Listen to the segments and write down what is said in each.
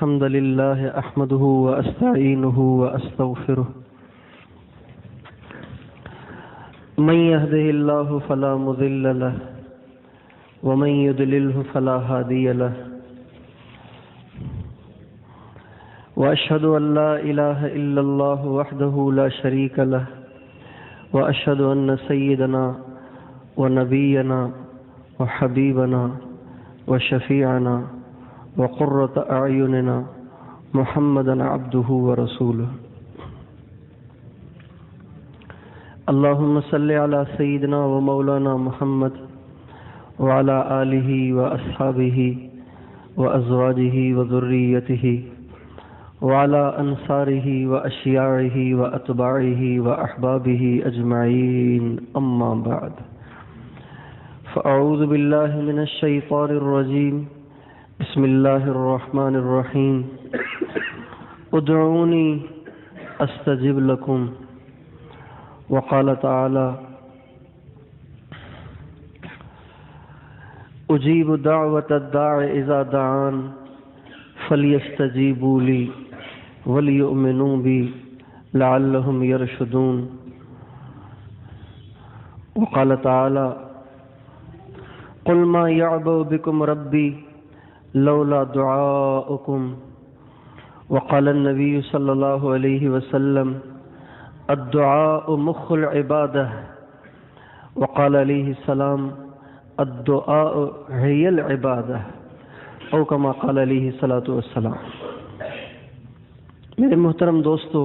الحمد لله أحمده وأستعينه وأستغفره من يهده الله فلا مضل له ومن يضلله فلا هادي له وأشهد أن لا إله إلا الله وحده لا شريك له وأشهد أن سيدنا ونبينا وحبيبنا وشفيعنا وقرة أعيننا محمدا عبده ورسوله اللهم صل على سيدنا ومولانا محمد وعلى آله وأصحابه وأزواجه وذريته وعلى أنصاره وأشياعه وأتباعه وأحبابه أجمعين أما بعد فأعوذ بالله من الشيطان الرجيم بسم الله الرحمن الرحيم ادعوني استجب لكم وقال تعالى اجيب دعوة الداع اذا دعان فليستجيبوا لي وليؤمنوا بي لعلهم يرشدون وقال تعالى قل ما يعبأ بكم ربي لولا دعاؤكم وقال النبي صلى الله عليه وسلم الدعاء مخ العبادة وقال عليه السلام الدعاء هي العبادة او كما قال عليه الصلاة والسلام. میرے محترم دوستو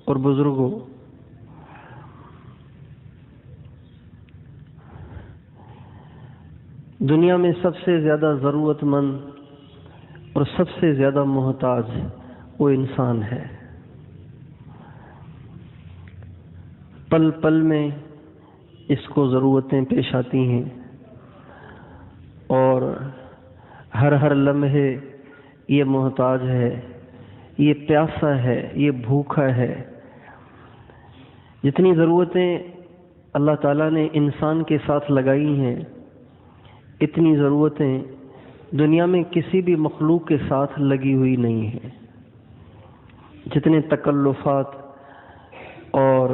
اور بزرگوں، دنیا میں سب سے زیادہ ضرورت مند اور سب سے زیادہ محتاج وہ انسان ہے. پل پل میں اس کو ضرورتیں پیش آتی ہیں اور ہر لمحے یہ محتاج ہے، یہ پیاسا ہے، یہ بھوکا ہے. جتنی ضرورتیں اللہ تعالیٰ نے انسان کے ساتھ لگائی ہیں، اتنی ضرورتیں دنیا میں کسی بھی مخلوق کے ساتھ لگی ہوئی نہیں ہیں. جتنے تکلفات اور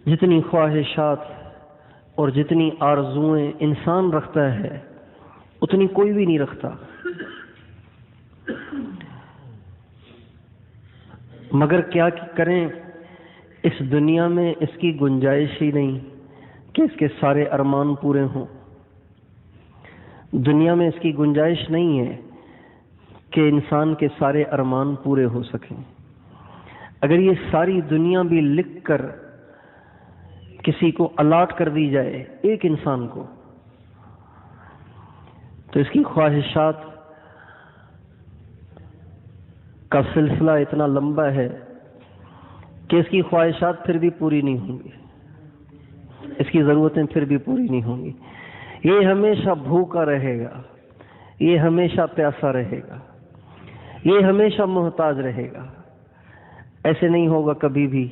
جتنی خواہشات اور جتنی آرزوئیں انسان رکھتا ہے، اتنی کوئی بھی نہیں رکھتا. مگر کیا کریں، اس دنیا میں اس کی گنجائش ہی نہیں کہ اس کے سارے ارمان پورے ہوں. دنیا میں اس کی گنجائش نہیں ہے کہ انسان کے سارے ارمان پورے ہو سکیں. اگر یہ ساری دنیا بھی لکھ کر کسی کو الاٹ کر دی جائے، ایک انسان کو، تو اس کی خواہشات کا سلسلہ اتنا لمبا ہے کہ اس کی خواہشات پھر بھی پوری نہیں ہوں گی، اس کی ضرورتیں پھر بھی پوری نہیں ہوں گی. یہ ہمیشہ بھوکا رہے گا، یہ ہمیشہ پیاسا رہے گا، یہ ہمیشہ محتاج رہے گا. ایسے نہیں ہوگا کبھی بھی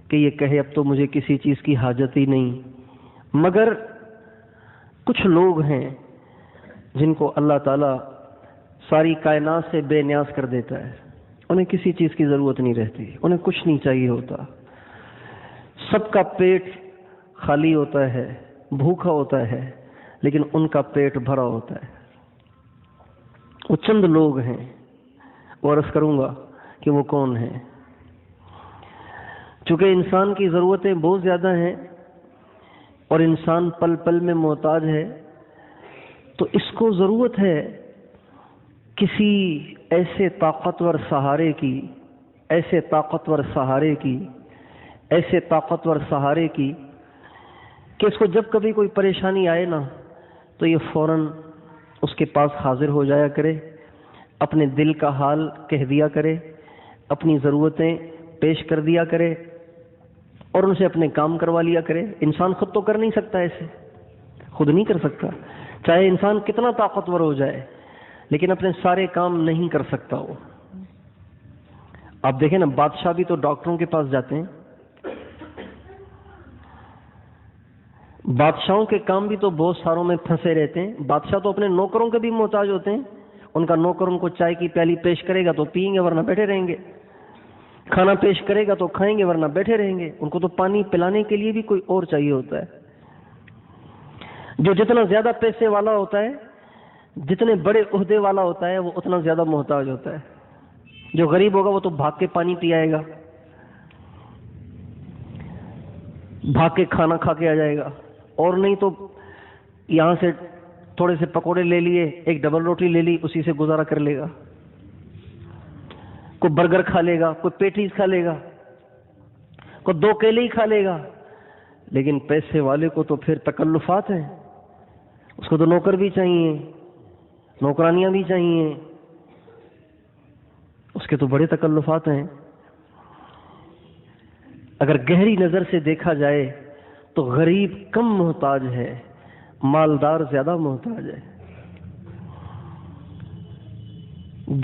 کہ یہ کہے اب تو مجھے کسی چیز کی حاجت ہی نہیں. مگر کچھ لوگ ہیں جن کو اللہ تعالیٰ ساری کائنات سے بے نیاز کر دیتا ہے. انہیں کسی چیز کی ضرورت نہیں رہتی، انہیں کچھ نہیں چاہیے ہوتا. سب کا پیٹ خالی ہوتا ہے، بھوکا ہوتا ہے، لیکن ان کا پیٹ بھرا ہوتا ہے. وہ چند لوگ ہیں، اور عرض کروں گا کہ وہ کون ہیں. چونکہ انسان کی ضرورتیں بہت زیادہ ہیں اور انسان پل پل میں محتاج ہے، تو اس کو ضرورت ہے کسی ایسے طاقتور سہارے کی، ایسے طاقتور سہارے کی کہ اس کو جب کبھی کوئی پریشانی آئے نا، تو یہ فوراً اس کے پاس حاضر ہو جایا کرے، اپنے دل کا حال کہہ دیا کرے، اپنی ضرورتیں پیش کر دیا کرے اور ان سے اپنے کام کروا لیا کرے. انسان خود تو کر نہیں سکتا، ایسے خود نہیں کر سکتا. چاہے انسان کتنا طاقتور ہو جائے، لیکن اپنے سارے کام نہیں کر سکتا. وہ آپ دیکھیں نا، بادشاہ بھی تو ڈاکٹروں کے پاس جاتے ہیں. بادشاہوں کے کام بھی تو بہت ساروں میں پھنسے رہتے ہیں. بادشاہ تو اپنے نوکروں کے بھی محتاج ہوتے ہیں، ان کا نوکر ان کو چائے کی پیالی پیش کرے گا تو پیئیں گے ورنہ بیٹھے رہیں گے، کھانا پیش کرے گا تو کھائیں گے ورنہ بیٹھے رہیں گے، ان کو تو پانی پلانے کے لیے بھی کوئی اور چاہیے ہوتا ہے۔ جو جتنا زیادہ پیسے والا ہوتا ہے، جتنے بڑے عہدے والا ہوتا ہے، وہ اتنا زیادہ محتاج ہوتا ہے۔ جو غریب ہوگا وہ تو بھاگ کے پانی پی آئے گا، بھاگ کے کھانا کھا کے آ جائے گا، اور نہیں تو یہاں سے تھوڑے سے پکوڑے لے لیے، ایک ڈبل روٹی لے لی، اسی سے گزارا کر لے گا۔ کوئی برگر کھا لے گا، کوئی پیٹیز کھا لے گا، کوئی 2 کیلے ہی کھا لے گا۔ لیکن پیسے والے کو تو پھر تکلفات ہیں، اس کو تو نوکر بھی چاہیے، نوکرانیاں بھی چاہیے، اس کے تو بڑے تکلفات ہیں۔ اگر گہری نظر سے دیکھا جائے تو غریب کم محتاج ہے، مالدار زیادہ محتاج ہے۔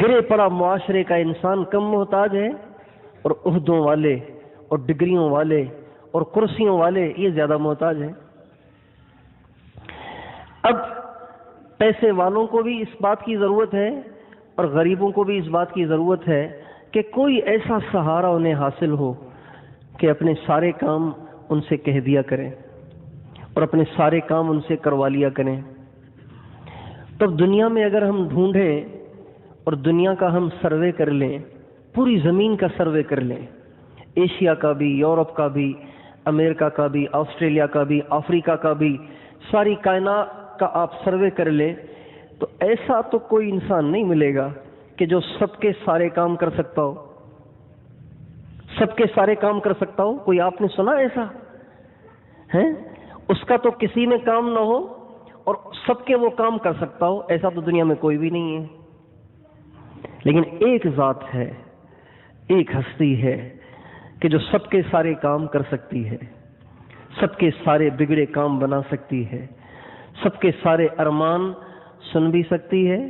گرے پڑا معاشرے کا انسان کم محتاج ہے، اور عہدوں والے اور ڈگریوں والے اور کرسیوں والے یہ زیادہ محتاج ہیں۔ اب پیسے والوں کو بھی اس بات کی ضرورت ہے اور غریبوں کو بھی اس بات کی ضرورت ہے کہ کوئی ایسا سہارا انہیں حاصل ہو کہ اپنے سارے کام ان سے کہہ دیا کریں اور اپنے سارے کام ان سے کروا لیا کریں۔ تب دنیا میں اگر ہم ڈھونڈیں اور دنیا کا ہم سروے کر لیں، پوری زمین کا سروے کر لیں، ایشیا کا بھی، یورپ کا بھی، امریکہ کا بھی، آسٹریلیا کا بھی، افریقہ کا بھی، ساری کائنات کا آپ سروے کر لیں، تو ایسا تو کوئی انسان نہیں ملے گا کہ جو سب کے سارے کام کر سکتا ہو، سب کے سارے کام کر سکتا ہو۔ کوئی آپ نے سنا ایسا ہے؟ اس کا تو کسی میں کام نہ ہو اور سب کے وہ کام کر سکتا ہو، ایسا تو دنیا میں کوئی بھی نہیں ہے۔ لیکن ایک ذات ہے، ایک ہستی ہے کہ جو سب کے سارے کام کر سکتی ہے، سب کے سارے بگڑے کام بنا سکتی ہے، سب کے سارے ارمان سن بھی سکتی ہے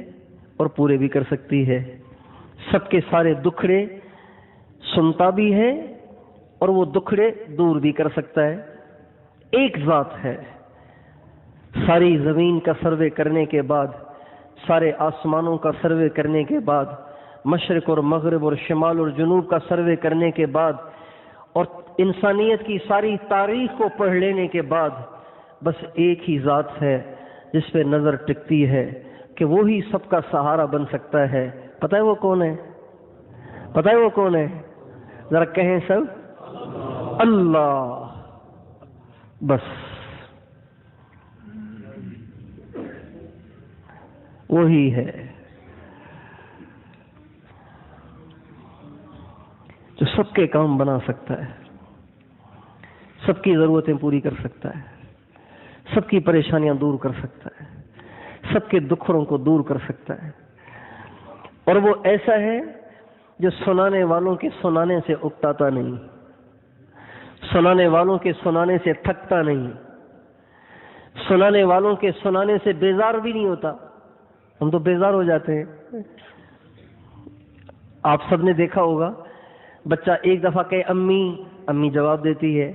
اور پورے بھی کر سکتی ہے، سب کے سارے دکھڑے سنتا بھی ہے اور وہ دکھڑے دور بھی کر سکتا ہے۔ ایک ذات ہے۔ ساری زمین کا سروے کرنے کے بعد، سارے آسمانوں کا سروے کرنے کے بعد، مشرق اور مغرب اور شمال اور جنوب کا سروے کرنے کے بعد، اور انسانیت کی ساری تاریخ کو پڑھ لینے کے بعد، بس ایک ہی ذات ہے جس پہ نظر ٹکتی ہے کہ وہی سب کا سہارا بن سکتا ہے۔ پتہ ہے وہ کون ہے؟ پتہ ہے وہ کون ہے؟ ذرا کہیں سب، اللہ۔ بس وہی ہے جو سب کے کام بنا سکتا ہے، سب کی ضرورتیں پوری کر سکتا ہے، سب کی پریشانیاں دور کر سکتا ہے، سب کے دکھڑوں کو دور کر سکتا ہے۔ اور وہ ایسا ہے جو سنانے والوں کے سنانے سے اکتاتا نہیں، سنانے والوں کے سنانے سے تھکتا نہیں، سنانے والوں کے سنانے سے بیزار بھی نہیں ہوتا۔ ہم تو بیزار ہو جاتے ہیں۔ آپ سب نے دیکھا ہوگا، بچہ ایک دفعہ کہے امی، امی جواب دیتی ہے،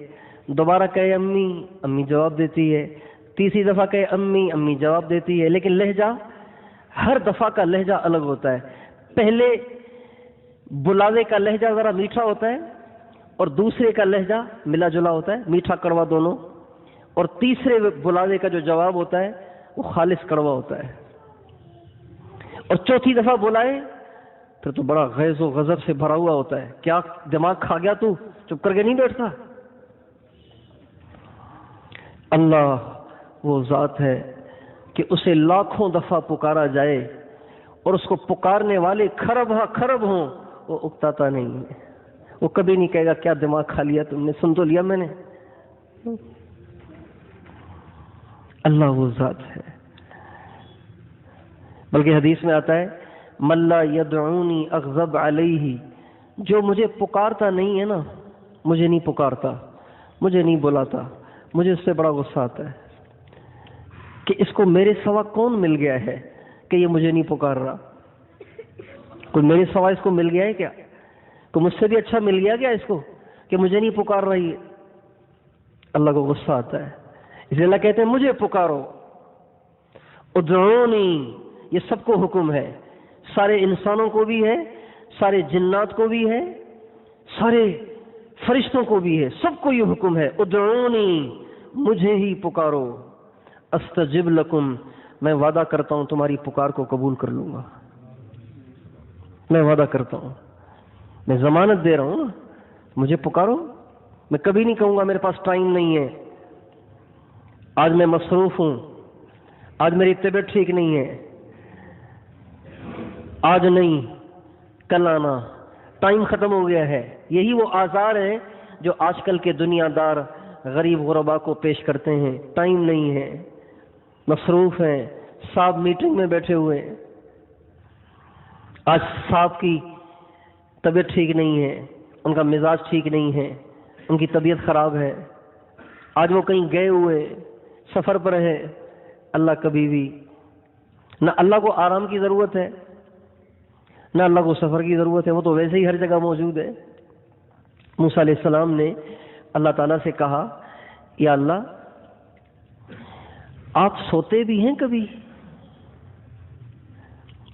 دوبارہ کہے امی، امی جواب دیتی ہے، تیسری دفعہ کہے امی، امی جواب دیتی ہے، لیکن لہجہ ہر دفعہ کا لہجہ الگ ہوتا ہے۔ پہلے بلاوے کا لہجہ ذرا میٹھا ہوتا ہے اور دوسرے کا لہجہ ملا جلا ہوتا ہے، میٹھا کڑوا دونوں، اور تیسرے بلاوے کا جو جواب ہوتا ہے وہ خالص کڑوا ہوتا ہے، اور چوتھی دفعہ بلائے پھر تو بڑا غیظ و غضب سے بھرا ہوا ہوتا ہے۔ کیا دماغ کھا گیا تو چپ کر کے نہیں بیٹھتا؟ اللہ وہ ذات ہے کہ اسے لاکھوں دفعہ پکارا جائے اور اس کو پکارنے والے خرب ہوں، وہ اکتاتا نہیں ہے۔ وہ کبھی نہیں کہے گا کیا دماغ کھا لیا تم نے، سن تو لیا میں نے۔ اللہ وہ ذات ہے۔ بلکہ حدیث میں آتا ہے من لا یدعونی اغضب علیہ، جو مجھے پکارتا نہیں ہے نا، مجھے نہیں پکارتا، مجھے نہیں بلاتا، مجھے اس سے بڑا غصہ آتا ہے کہ اس کو میرے سوا کون مل گیا ہے کہ یہ مجھے نہیں پکار رہا۔ کوئی میرے سوا اس کو مل گیا ہے کیا؟ کوئی مجھ سے بھی اچھا مل گیا کیا اس کو کہ مجھے نہیں پکار رہی ہے؟ اللہ کو غصہ آتا ہے، اس لیے اللہ کہتے ہیں مجھے پکارو، ادعونی، یہ سب کو حکم ہے سارے انسانوں کو بھی ہے، سارے جنات کو بھی ہے، سارے فرشتوں کو بھی ہے، سب کو یہ حکم ہے، ادعونی، مجھے ہی پکارو، استجب لکم، میں وعدہ کرتا ہوں تمہاری پکار کو قبول کر لوں گا، میں وعدہ کرتا ہوں، میں ضمانت دے رہا ہوں نا، مجھے پکارو، میں کبھی نہیں کہوں گا میرے پاس ٹائم نہیں ہے، آج میں مصروف ہوں، آج میری طبیعت ٹھیک نہیں ہے، آج نہیں، کل آنا، ٹائم ختم ہو گیا ہے۔ یہی وہ آزار ہیں جو آج کل کے دنیا دار غریب غربا کو پیش کرتے ہیں، ٹائم نہیں ہے، مصروف ہیں، صاحب میٹنگ میں بیٹھے ہوئے ہیں، آج صاحب کی طبیعت ٹھیک نہیں ہے، ان کا مزاج ٹھیک نہیں ہے، ان کی طبیعت خراب ہے، آج وہ کہیں گئے ہوئے سفر پر ہے۔ اللہ کبھی بھی نہ اللہ کو آرام کی ضرورت ہے، نہ اللہ کو سفر کی ضرورت ہے، وہ تو ویسے ہی ہر جگہ موجود ہے۔ موسیٰ علیہ السلام نے اللہ تعالیٰ سے کہا، یا اللہ آپ سوتے بھی ہیں کبھی؟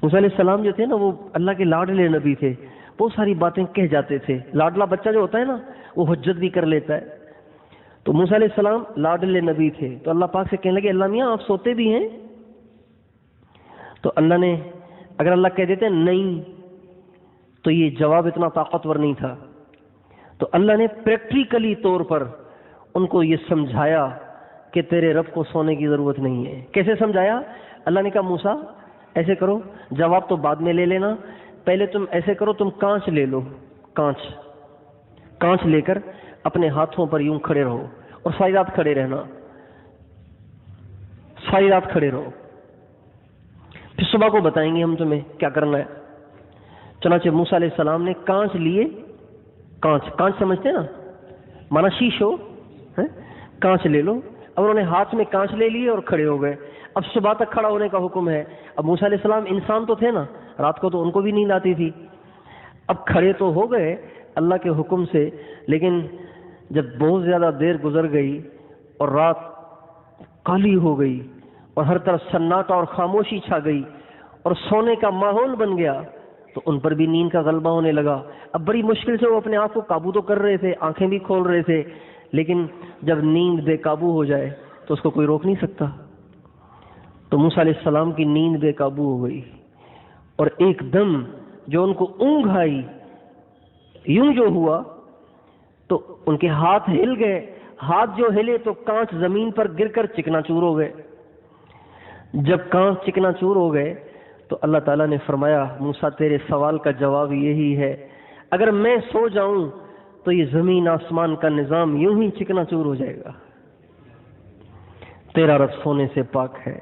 موسیٰ علیہ السلام جو تھے نا، وہ اللہ کے لاڈلے نبی تھے، بہت ساری باتیں کہہ جاتے تھے۔ لاڈلا بچہ جو ہوتا ہے نا، وہ حجت بھی کر لیتا ہے۔ تو موسیٰ علیہ السلام لاڈلے نبی تھے، تو اللہ پاک سے کہنے لگے، اللہ میاں آپ سوتے بھی ہیں؟ تو اللہ نے، اگر اللہ کہہ دیتے نہیں تو یہ جواب اتنا طاقتور نہیں تھا، تو اللہ نے پریکٹیکلی طور پر ان کو یہ سمجھایا کہ تیرے رب کو سونے کی ضرورت نہیں ہے۔ کیسے سمجھایا؟ اللہ نے کہا موسیٰ ایسے کرو، جواب تو بعد میں لے لینا، پہلے تم ایسے کرو، تم کانچ لے لو، کانچ لے کر اپنے ہاتھوں پر یوں کھڑے رہو اور ساری رات کھڑے رہنا، ساری رات کھڑے رہو، پھر صبح کو بتائیں گے ہم تمہیں کیا کرنا ہے۔ چنانچہ موسیٰ علیہ السلام نے کانچ لیے، کانچ سمجھتے ہیں نا، مانا شیشو، کانچ لے لو۔ اب انہوں نے ہاتھ میں کانچ لے لیے اور کھڑے ہو گئے۔ اب صبح تک کھڑا ہونے کا حکم ہے۔ اب موسیٰ علیہ السلام انسان تو تھے نا، رات کو تو ان کو بھی نیند آتی تھی، اب کھڑے تو ہو گئے اللہ کے حکم سے، لیکن جب بہت زیادہ دیر گزر گئی اور رات کالی ہو گئی اور ہر طرف سناٹا اور خاموشی چھا گئی اور سونے کا ماحول بن گیا، تو ان پر بھی نیند کا غلبہ ہونے لگا۔ اب بڑی مشکل سے وہ اپنے آپ کو قابو تو کر رہے تھے، آنکھیں بھی کھول رہے تھے، لیکن جب نیند بے قابو ہو جائے تو اس کو کوئی روک نہیں سکتا۔ تو موسیٰ علیہ السلام کی نیند بے قابو ہو گئی اور ایک دم جو ان کو اونگ آئی، یوں جو ہوا تو ان کے ہاتھ ہل گئے، ہاتھ جو ہلے تو کانچ زمین پر گر کر چکنا چور ہو گئے۔ جب کانچ چکنا چور ہو گئے تو اللہ تعالیٰ نے فرمایا، موسیٰ تیرے سوال کا جواب یہی ہے، اگر میں سو جاؤں تو یہ زمین آسمان کا نظام یوں ہی چکنا چور ہو جائے گا۔ تیرا رب سونے سے پاک ہے،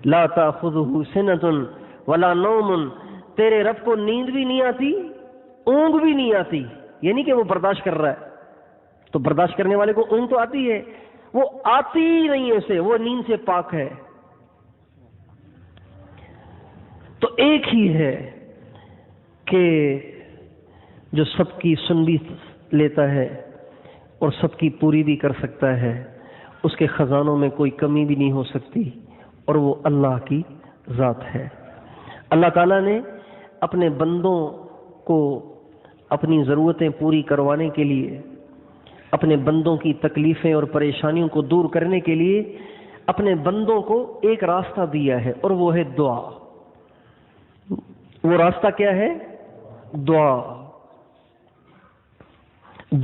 لا تأخذہ سنۃ ولا نوم، تیرے رب کو نیند بھی نہیں آتی، اونگ بھی نہیں آتی، یہ نہیں کہ وہ برداشت کر رہا ہے، تو برداشت کرنے والے کو اونگ تو آتی ہے، وہ آتی ہی نہیں ہے اسے، وہ نیند سے پاک ہے۔ تو ایک ہی ہے کہ جو سب کی سن بھی لیتا ہے اور سب کی پوری بھی کر سکتا ہے، اس کے خزانوں میں کوئی کمی بھی نہیں ہو سکتی، اور وہ اللہ کی ذات ہے۔ اللہ تعالیٰ نے اپنے بندوں کو اپنی ضرورتیں پوری کروانے کے لیے، اپنے بندوں کی تکلیفیں اور پریشانیوں کو دور کرنے کے لیے اپنے بندوں کو ایک راستہ دیا ہے، اور وہ ہے دعا۔ وہ راستہ کیا ہے؟ دعا۔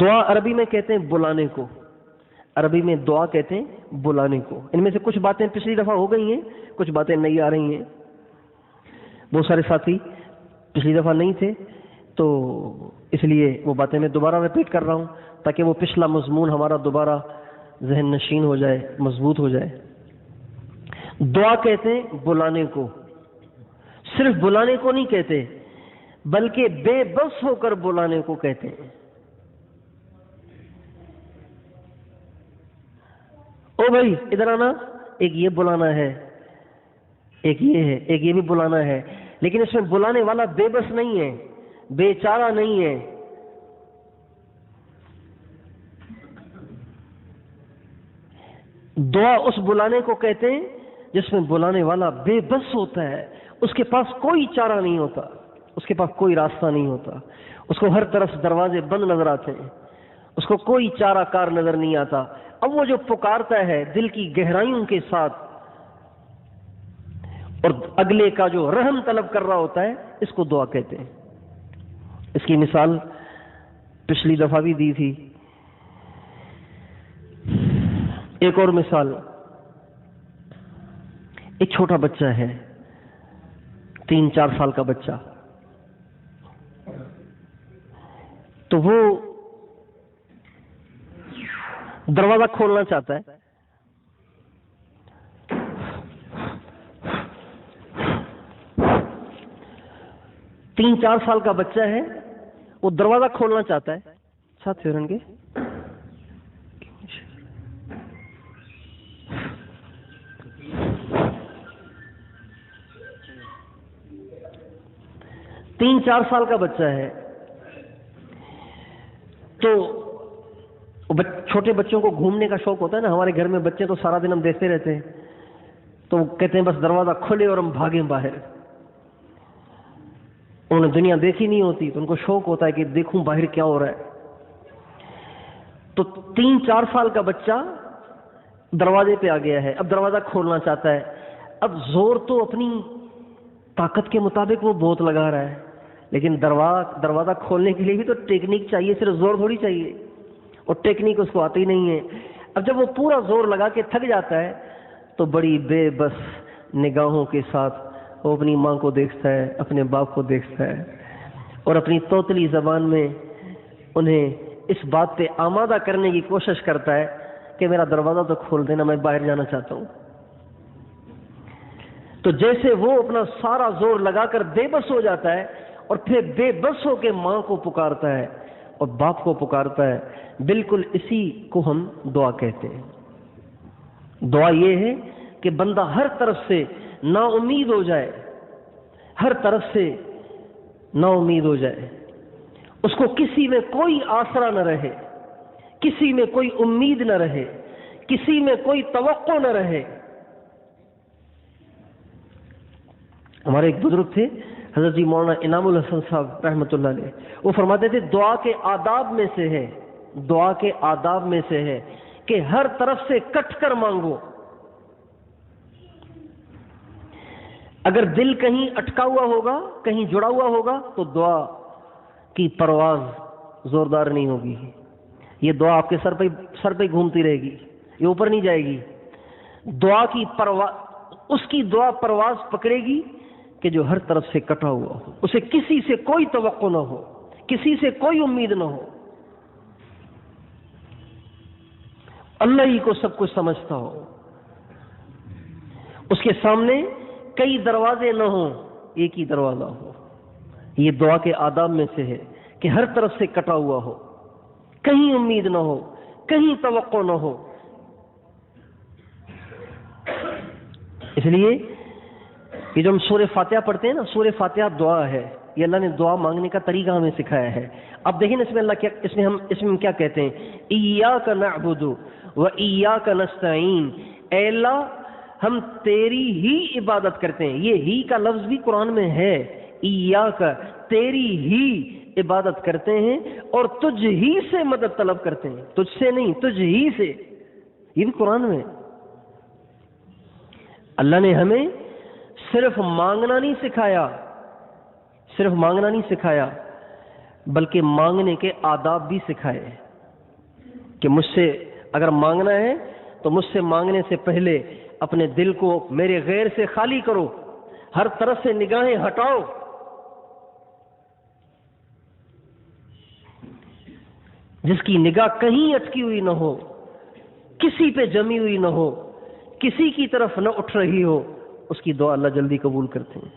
دعا عربی میں کہتے ہیں بلانے کو، عربی میں دعا کہتے ہیں بلانے کو۔ ان میں سے کچھ باتیں پچھلی دفعہ ہو گئی ہیں، کچھ باتیں نئی آ رہی ہیں۔ بہت سارے ساتھی پچھلی دفعہ نہیں تھے، تو اس لیے وہ باتیں میں دوبارہ ریپیٹ کر رہا ہوں تاکہ وہ پچھلا مضمون ہمارا دوبارہ ذہن نشین ہو جائے، مضبوط ہو جائے۔ دعا کہتے ہیں بلانے کو، صرف بلانے کو نہیں کہتے بلکہ بے بس ہو کر بلانے کو کہتے ہیں۔ او بھائی ادھر آنا، ایک یہ بلانا ہے، ایک یہ ہے، ایک یہ بھی بلانا ہے، لیکن اس میں بلانے والا بے بس نہیں ہے، بے چارہ نہیں ہے۔ دعا اس بلانے کو کہتے ہیں جس میں بلانے والا بے بس ہوتا ہے، اس کے پاس کوئی چارہ نہیں ہوتا، اس کے پاس کوئی راستہ نہیں ہوتا، اس کو ہر طرف دروازے بند نظر آتے ہیں، اس کو کوئی چارہ کار نظر نہیں آتا۔ اب وہ جو پکارتا ہے دل کی گہرائیوں کے ساتھ اور اگلے کا جو رحم طلب کر رہا ہوتا ہے، اس کو دعا کہتے ہیں۔ اس کی مثال پچھلی دفعہ بھی دی تھی۔ ایک اور مثال، ایک چھوٹا بچہ ہے، 3-4 سال کا بچہ، تو وہ دروازہ کھولنا چاہتا ہے، تین 4 سال کا بچہ ہے، وہ دروازہ کھولنا چاہتا ہے۔ ساتھ رن کے 3-4 سال کا بچہ ہے، تو چھوٹے بچوں کو گھومنے کا شوق ہوتا ہے نا، ہمارے گھر میں بچے تو سارا دن ہم دیکھتے رہتے ہیں، تو کہتے ہیں بس دروازہ کھولے اور ہم بھاگیں باہر۔ انہوں نے دنیا دیکھی نہیں ہوتی تو ان کو شوق ہوتا ہے کہ دیکھوں باہر کیا ہو رہا ہے۔ تو 3-4 سال کا بچہ دروازے پہ آ گیا ہے، اب دروازہ کھولنا چاہتا ہے۔ اب زور تو اپنی طاقت کے مطابق وہ بہت لگا رہا ہے، لیکن دروازہ کھولنے کے لیے بھی تو ٹیکنیک چاہیے، صرف زور تھوڑی چاہیے، اور ٹیکنیک اس کو آتی نہیں ہے۔ اب جب وہ پورا زور لگا کے تھک جاتا ہے تو بڑی بے بس نگاہوں کے ساتھ وہ اپنی ماں کو دیکھتا ہے، اپنے باپ کو دیکھتا ہے، اور اپنی توتلی زبان میں انہیں اس بات پہ آمادہ کرنے کی کوشش کرتا ہے کہ میرا دروازہ تو کھول دینا، میں باہر جانا چاہتا ہوں۔ تو جیسے وہ اپنا سارا زور لگا کر بے بس ہو جاتا ہے اور پھر بے بس ہو کے ماں کو پکارتا ہے اور باپ کو پکارتا ہے، بالکل اسی کو ہم دعا کہتے ہیں۔ دعا یہ ہے کہ بندہ ہر طرف سے نا امید ہو جائے، ہر طرف سے نا امید ہو جائے، اس کو کسی میں کوئی آسرا نہ رہے، کسی میں کوئی امید نہ رہے، کسی میں کوئی توقع نہ رہے۔ ہمارے ایک بزرگ تھے حضرت جی مولانا انعام الحسن صاحب رحمۃ اللہ علیہ، وہ فرماتے تھے دعا کے آداب میں سے ہے، دعا کے آداب میں سے ہے کہ ہر طرف سے کٹ کر مانگو۔ اگر دل کہیں اٹکا ہوا ہوگا، کہیں جڑا ہوا ہوگا، تو دعا کی پرواز زوردار نہیں ہوگی، یہ دعا آپ کے سر پہ گھومتی رہے گی، یہ اوپر نہیں جائے گی۔ دعا کی پرواز، اس کی دعا پرواز پکڑے گی کہ جو ہر طرف سے کٹا ہوا ہو، اسے کسی سے کوئی توقع نہ ہو، کسی سے کوئی امید نہ ہو، اللہ ہی کو سب کچھ سمجھتا ہو، اس کے سامنے کئی دروازے نہ ہوں، ایک ہی دروازہ ہو۔ یہ دعا کے آداب میں سے ہے کہ ہر طرف سے کٹا ہوا ہو، کہیں امید نہ ہو، کہیں توقع نہ ہو۔ اس لیے یہ جو ہم سورہ فاتحہ پڑھتے ہیں نا، سورہ فاتحہ دعا ہے، یہ اللہ نے دعا مانگنے کا طریقہ ہمیں سکھایا ہے۔ اب دیکھیں اس میں اللہ کیا، اس میں ہم کیا کہتے ہیں، ایاک نعبد و ایاک نستعین، اے اللہ ہم تیری ہی عبادت کرتے ہیں۔ یہ ہی کا لفظ بھی قرآن میں ہے، ایاک، تیری ہی عبادت کرتے ہیں اور تجھ ہی سے مدد طلب کرتے ہیں، تجھ سے نہیں، تجھ ہی سے، یہ بھی قرآن میں۔ اللہ نے ہمیں صرف مانگنا نہیں سکھایا، صرف مانگنا نہیں سکھایا، بلکہ مانگنے کے آداب بھی سکھائے کہ مجھ سے اگر مانگنا ہے تو مجھ سے مانگنے سے پہلے اپنے دل کو میرے غیر سے خالی کرو، ہر طرف سے نگاہیں ہٹاؤ، جس کی نگاہ کہیں اٹکی ہوئی نہ ہو، کسی پہ جمی ہوئی نہ ہو، کسی کی طرف نہ اٹھ رہی ہو، اس کی دعا اللہ جلدی قبول کرتے ہیں۔